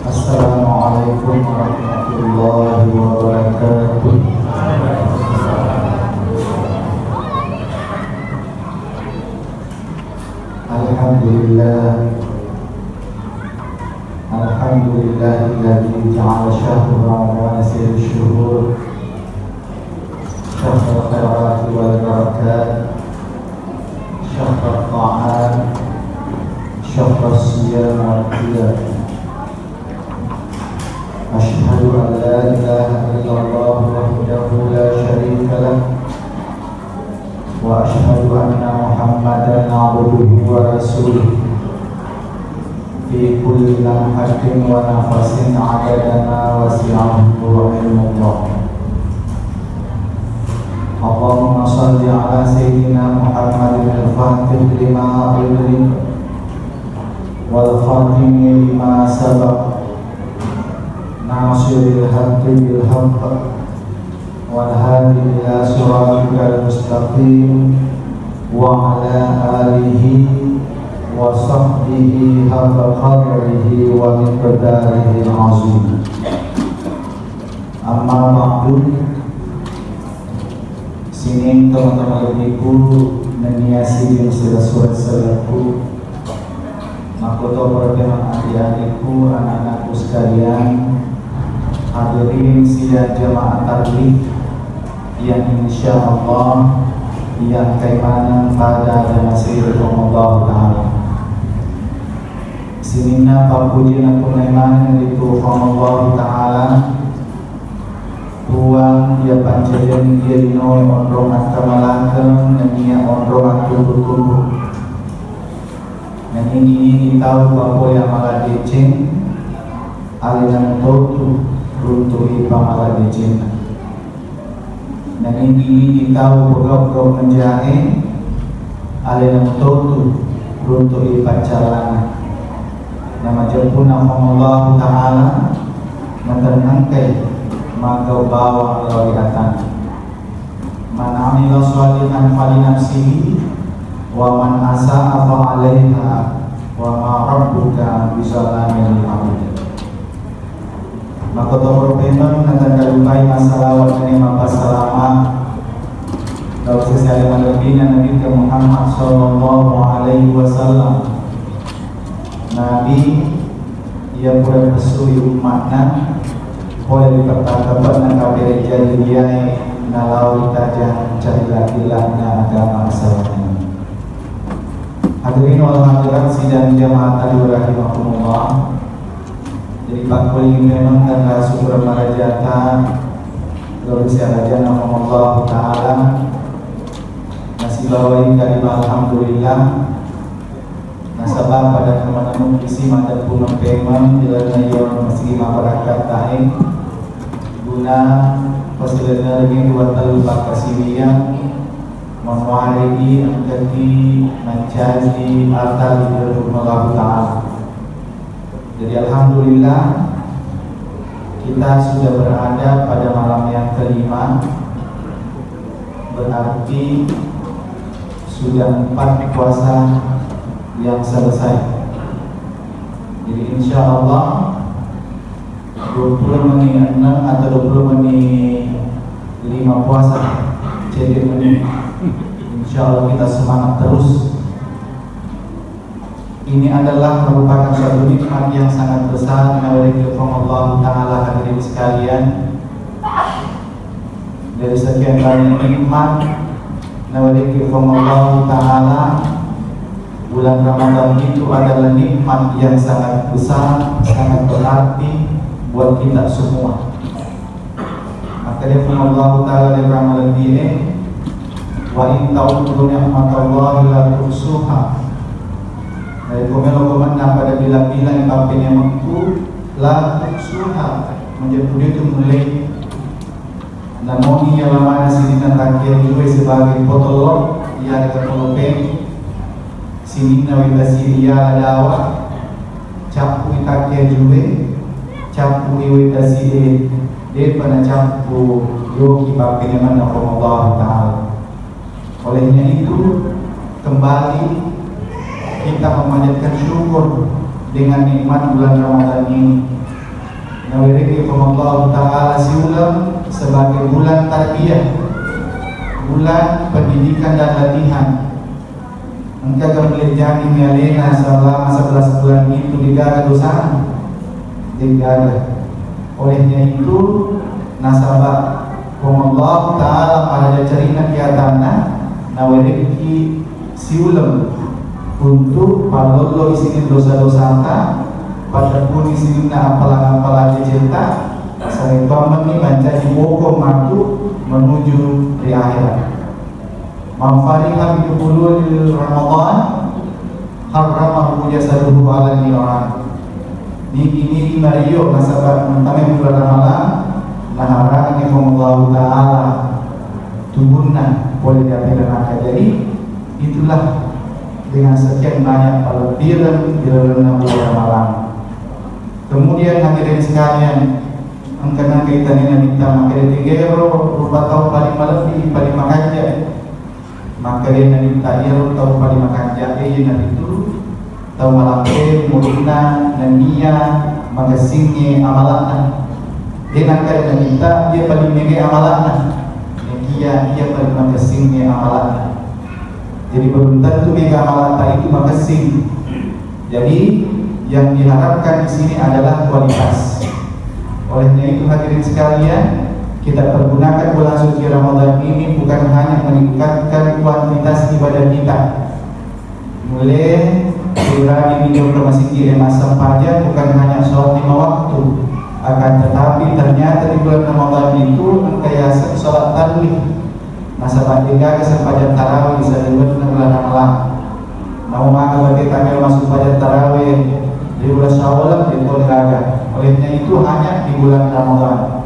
Assalamualaikum warahmatullahi wabarakatuh. Alhamdulillahilladzi ja'ala syahra Ramadan sayyidul syuhur syahrul khairati wal barakat syahrul ta'at syahrul siyam wal qiyam. Asyhadu an la ilaha illallah wahdahu la syarika lah wa asyhadu anna Muhammadan abduhu wa rasuluh fi kulli lamhatin wa nafasin adada ma wasi'ahu ilmullah. Allahumma shalli ala sayyidina Muhammadin al-fatih lima ughliq wal khatimi lima sabaq nasiril haqqi bil haqq wal hadi ila siratikal mustaqim wa ala alihi wa sahbihi haqqa qadrihi wa miqdarihi al-azim. Amma ba'du. Sini teman-teman ibu meniasi yang surat salaku makoto pertemuan adik-adikku, anak-anakku sekalian, hadirin sidang jamaah tabligh yang insyaallah yang keimanan pada dan nasir Allah Ta'ala. Sinina papujian aku keimanan itu Allah Ta'ala buang dia panjajan dia dinoy ondrongan kamalakam dan dia ondrongan tubuh-tubuh dan ini tahu bahwa yang malah dicing aliran totu runtuhi pamalah dicing dan ini tahu bogok-bogok menjahe aliran totu runtuhi pacaran nama jempuna Allah Ta'ala mentenangkai maka bawa lawatan man amila shalihan fali nafsihi wa man asa'a fa 'alaiha wa ma rabbuka bizalamil 'abid. Maka tawar pemen akan kalupai masalah wakani mapa salama kalau sesali malebina Nabi Muhammad sallallahu alaihi wasallam. Nabi ia pura pesui umatna boleh dipertangkapkan dengan kabel jahiliyah nalau tajam carilah agama asalnya. Hadirin wal hadirat sidang jamaah tadi rahimahumullah. Jadi Pak Kuli memang karena syukur marajata lalu siaraja nama Allah Ta'ala masih bawain kalimah alhamdulillah. Nasabah pada teman-teman isi mata punang pemang dilana yang masih masyarakat taing guna pasilnya lagi buat talubak kasilian memuarigi angkati mencaji harta di Allah Ta'ala. Jadi alhamdulillah kita sudah berada pada malam yang kelima, berarti sudah 4 puasa yang selesai. Jadi insya Allah 20 menit 6 atau 20 menit 5 puasa jadi menit. Insya Allah kita semangat terus. Ini adalah merupakan suatu nikmat yang sangat besar dari Allah Ta'ala. Hadirin sekalian, dari sekian banyak nikmat dari Allah Ta'ala, bulan Ramadan itu adalah nikmat yang sangat besar, sangat berarti buat kita semua. Maka dia Allah Ta'ala di Ramadan ini, wa in ta'udhu ni'matallahi la tuhsuha. Dari komen-komen pada bilang-bilang kampenya mengku la tuhsuha menjadi itu mulai. Namun ia lama sini terakhir juga sebagai potolog ia ada polopen sini nawita siria adawa capu itakia juga capu iwita siria dia pada capu yogi bapenya mana Allah Ta'ala. Olehnya itu kembali kita memanjatkan syukur dengan nikmat bulan Ramadan ini. Nawiriki Allah Ta'ala siulam sebagai bulan tarbiyah, bulan pendidikan dan latihan. Engkau akan melihat mialena selama 11 bulan itu digaga dosa, digaga. Olehnya itu nasabah Allah Ta'ala pada cerita kiatana nawiriki siulam untuk palolo isinin dosa-dosa pada pun isinin apalah-apalah cerita saya paman ini menjadi pokok matu menuju di akhirat. Manfaatkan itu puluh di Ramadan haramahu jasaduhu ala niran. Ini Mario nasabah mentame bulan Ramadan naharang ni Allah Ta'ala tubuhna boleh diambil maka. Jadi itulah dengan sekian banyak pelebihan di dalam bulan Ramadan. Kemudian hadirin sekalian, angkana kita ini minta maka digero rupa tahu paling lebih paling makanya. Maka dia minta dia tahu paling makanya dia itu tahu malamke murina nania maka singe amalanna. Dia nak minta dia paling mege amalanna. Dia paling maka singe amalanna. Jadi belum tentu mega amalata itu makasih. Jadi yang diharapkan di sini adalah kualitas. Olehnya itu hadirin sekalian, kita pergunakan bulan suci Ramadan ini bukan hanya meningkatkan kuantitas ibadah kita. Mulai di video ke masjid di masa pajak bukan hanya sholat 5 waktu, akan tetapi ternyata di bulan Ramadan itu mengkayasan sholat tarawih. Masa bandingkan sepanjang tarawih bisa dibuat bulan Ramadan. Mau maka bagi kami masuk pada tarawih di bulan Syawal di bulan Raga. Olehnya itu hanya di bulan Ramadan.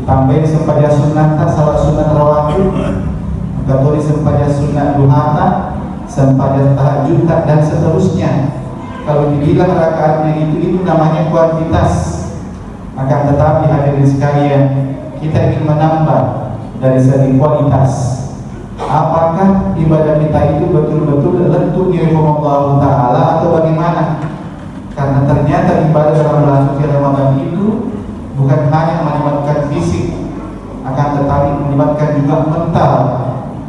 Ditambahin sepanjang sunnah salat sunnah rawatib, katori sepanjang sunnah duhata, sepanjang tahajud dan seterusnya. Kalau dibilang rakaatnya itu namanya kuantitas. Akan tetapi hadirin sekalian, kita ingin menambah dari segi kualitas. Apakah ibadah kita itu betul-betul lentur di Allah Ta'ala atau bagaimana? Karena ternyata ibadah dalam bulan suci Ramadan itu bukan hanya melibatkan fisik, akan tetapi melibatkan juga mental.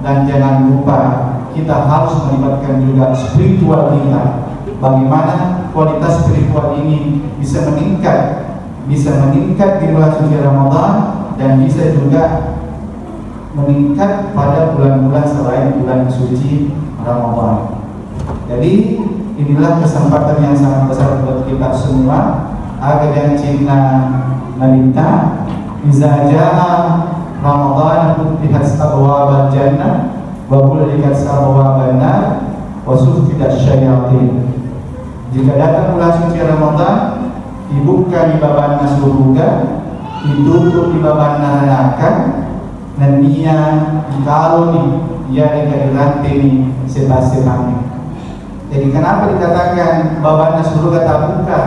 Dan jangan lupa kita harus melibatkan juga spiritual kita. Bagaimana kualitas spiritual ini bisa meningkat di bulan suci Ramadan dan bisa juga meningkat pada bulan-bulan selain bulan suci Ramadan. Jadi inilah kesempatan yang sangat besar buat kita semua agar yang cinta meminta iza jaa Ramadan futihat abwaabal jannah wa ghulqat abwaabun nar wa suffidat syayatin. Jika datang bulan suci Ramadan, dibuka di babanna surga, ditutup di babanna neraka, dan dia dikalui, dia dirantai setan-setan. Jadi kenapa dikatakan babanna surga tak buka?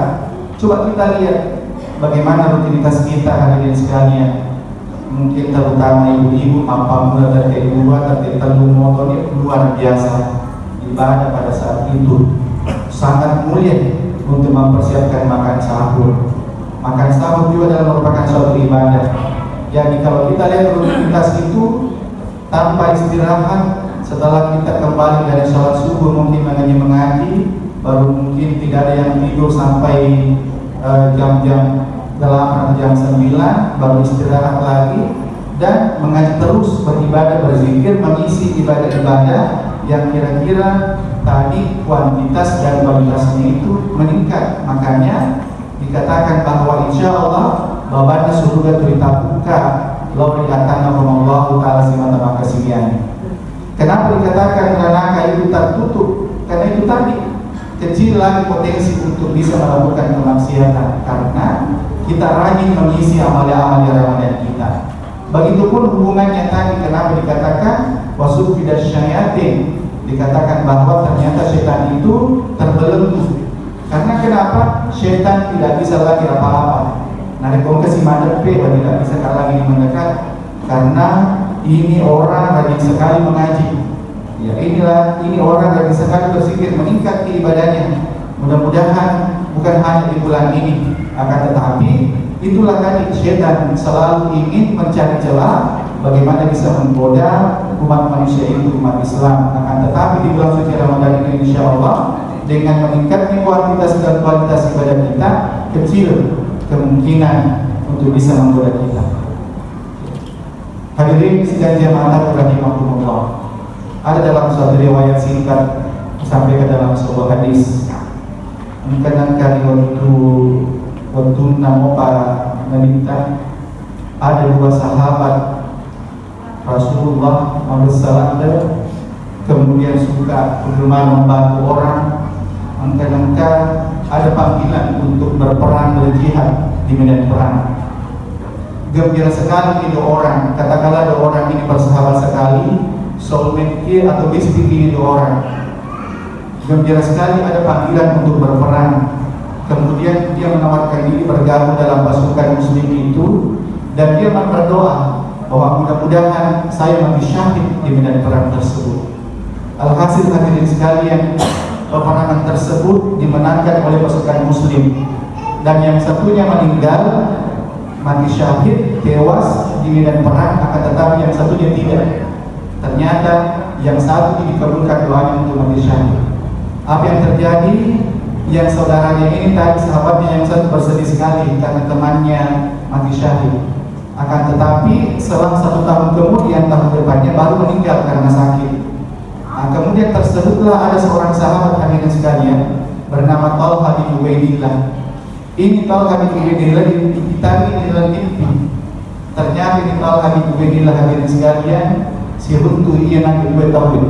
Coba kita lihat bagaimana rutinitas kita hadirin sekalian. Mungkin terutama ibu-ibu apabila terlalu motornya luar biasa ibadah pada saat itu sangat mulia untuk mempersiapkan makan sahur. Makan sahur juga adalah merupakan suatu ibadah. Jadi kalau kita lihat rutinitas itu tanpa istirahat, setelah kita kembali dari sholat subuh mungkin mengaji, baru mungkin tidak ada yang tidur sampai jam-jam 8 atau jam 9, baru istirahat lagi dan mengaji terus, beribadah, berzikir, mengisi ibadah-ibadah yang kira-kira tadi kuantitas dan kualitasnya itu meningkat. Makanya dikatakan bahwa insya Allah babanna surga cerita buka lalu dikatakan Allah Ta'ala simata makasihnya. Kenapa dikatakan neraka itu tertutup? Karena itu tadi kecil lagi potensi untuk bisa melakukan kemaksiatan karena kita rajin mengisi amal-amal Ramadan kita. Begitupun hubungannya tadi, kenapa dikatakan wasuf tidak syayatin, dikatakan bahwa ternyata setan itu terbelenggu. Karena kenapa? Setan tidak bisa lagi apa-apa. Nah, si madep tidak bisa lagi mendekat karena ini orang rajin sekali mengaji. Ya ini orang rajin sekali berzikir, meningkat ke ibadahnya. Mudah-mudahan bukan hanya di bulan ini, akan tetapi itulah tadi setan selalu ingin mencari celah bagaimana bisa menggoda umat manusia itu, umat Islam. Akan tetapi di bulan suci Ramadan ini insya Allah dengan meningkatnya kuantitas dan kualitas ibadah kita, kecil kemungkinan untuk bisa menggoda kita. Hadirin sidang jamaah rahimahumullah, ada dalam suatu riwayat singkat disampaikan dalam sebuah hadis, mengenai waktu namopa meminta ada dua sahabat Rasulullah SAW, kemudian suka bergemar membantu orang. Angka-angka ada panggilan untuk berperang, berjihad di medan perang. Gembira sekali itu orang, katakanlah dua orang ini bersahabat sekali, soulmate atau bestie ini dua orang. Gembira sekali ada panggilan untuk berperang. Kemudian dia menawarkan diri bergabung dalam pasukan muslim itu, dan dia berdoa bahwa mudah-mudahan saya mati syahid di medan perang tersebut. Alhasil hadirin sekalian, peperangan tersebut dimenangkan oleh pasukan muslim, dan yang satunya meninggal mati syahid, tewas di medan perang, akan tetapi yang satunya tidak. Ternyata yang satu dikabulkan doanya untuk mati syahid. Apa yang terjadi? Yang saudaranya ini tadi, sahabatnya yang satu, bersedih sekali karena temannya mati syahid. Akan tetapi selang 1 tahun kemudian, tahun depannya baru meninggal karena sakit. Nah, kemudian tersebutlah ada seorang sahabat hadirin sekalian bernama Talha bin Ubaidillah. Ini Talha bin Ubaidillah dikitabi di dalam mimpi. Ternyata ini Talha bin Ubaidillah hadirin sekalian, si runtuh ia nabi dua tauhid.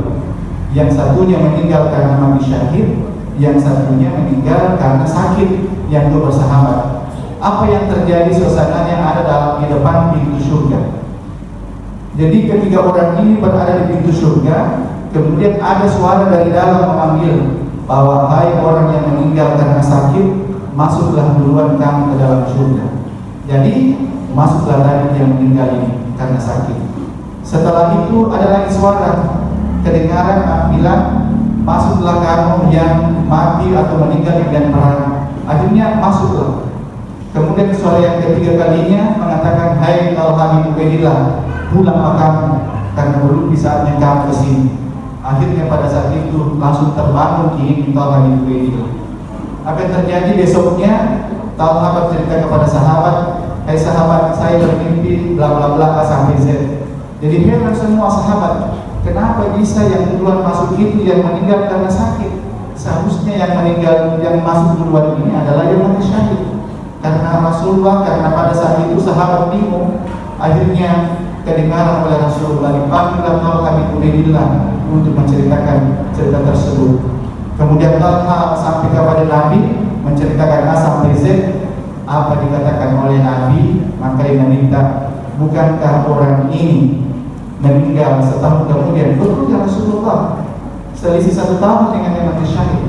Yang satunya meninggal karena mati syahid, yang satunya meninggal karena sakit, yang dua bersahabat. Apa yang terjadi? Suasananya ada dalam di depan pintu surga. Jadi ketiga orang ini berada di pintu surga. Kemudian ada suara dari dalam memanggil bahwa hai orang yang meninggal karena sakit, masuklah duluan kamu ke dalam surga. Jadi masuklah tadi yang meninggal ini karena sakit. Setelah itu ada lagi suara kedengaran bilang, masuklah kamu yang mati atau meninggal di medan perang. Akhirnya masuklah. Kemudian suara yang ketiga kalinya mengatakan, hai Talha bin Ubaidillah, pulanglah kamu karena belum saatnya kamu kesini. Akhirnya pada saat itu langsung terbangun ingin Talha bin Ubaidillah. Apa yang terjadi besoknya? Talha bercerita kepada sahabat, hai sahabat, saya bermimpi bla bla bla sampai Z. Jadi heran semua sahabat, kenapa bisa yang duluan masuk itu yang meninggal karena sakit? Seharusnya yang meninggal, yang masuk duluan ini adalah yang mati syahid. Karena Rasulullah, karena pada saat itu sahabat bingung. Akhirnya kedengaran oleh Rasulullah, dipanggillah Talha bin Ubaidillah untuk menceritakan cerita tersebut. Kemudian Talha sampai kepada Nabi menceritakan A sampai Z apa dikatakan oleh Nabi. Maka dia meminta, bukankah orang ini meninggal setahun kemudian? Betul ya Rasulullah, selisih 1 tahun dengan yang mati syahid.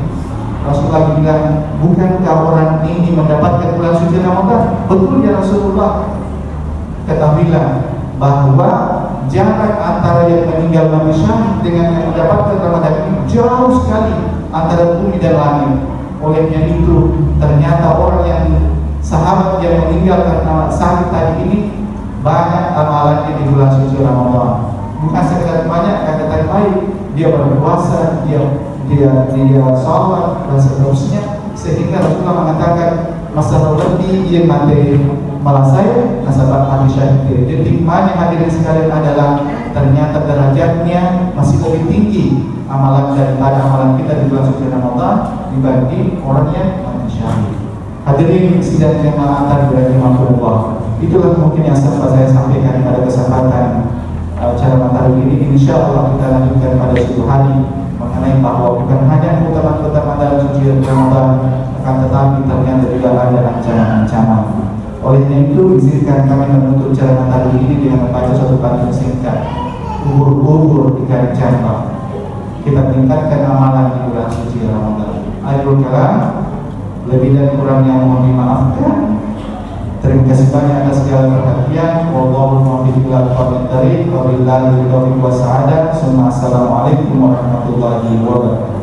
Rasulullah bilang, bukankah orang ini mendapatkan bulan suci Ramadan? Betul ya Rasulullah. Ketahuilah bahwa jarak antara yang meninggal mati syahid dengan yang mendapatkan Ramadan ini jauh sekali antara bumi dan langit. Olehnya itu ternyata orang yang sahabat yang meninggal karena sakit tadi ini banyak amalannya di bulan suci Ramadan. Bukan sekedar banyak, kata baik, dia berpuasa, dia sholat dan seterusnya, sehingga Rasulullah mengatakan masalah lebih ia mati malasai nasabah mati syahid. Jadi mana hadirin sekalian adalah ternyata derajatnya masih lebih tinggi amalan daripada amalan kita di bulan suci Ramadan dibanding orang yang mati syahid. Hadirin sidang jamaah rahimahumullah, itulah mungkin yang sempat saya sampaikan pada kesempatan acara malam ini. Insya Allah kita lanjutkan pada suatu hari mengenai bahwa bukan hanya keutamaan dalam suci Ramadan, akan tetapi ternyata juga ada ancaman-ancaman. Olehnya itu izinkan kami menutup acara malam ini dengan membaca suatu pantun singkat, ubur-ubur di kali jambal. Kita tingkatkan amalan di bulan suci Ramadan. Akhirul kalam, lebih dan kurangnya mohon dimaafkan. Terima kasih banyak atas segala perhatian. Wallahu muwaffiq ila aqwamit thariq. Wabillahi taufiq wa sa'adah. Assalamualaikum warahmatullahi wabarakatuh.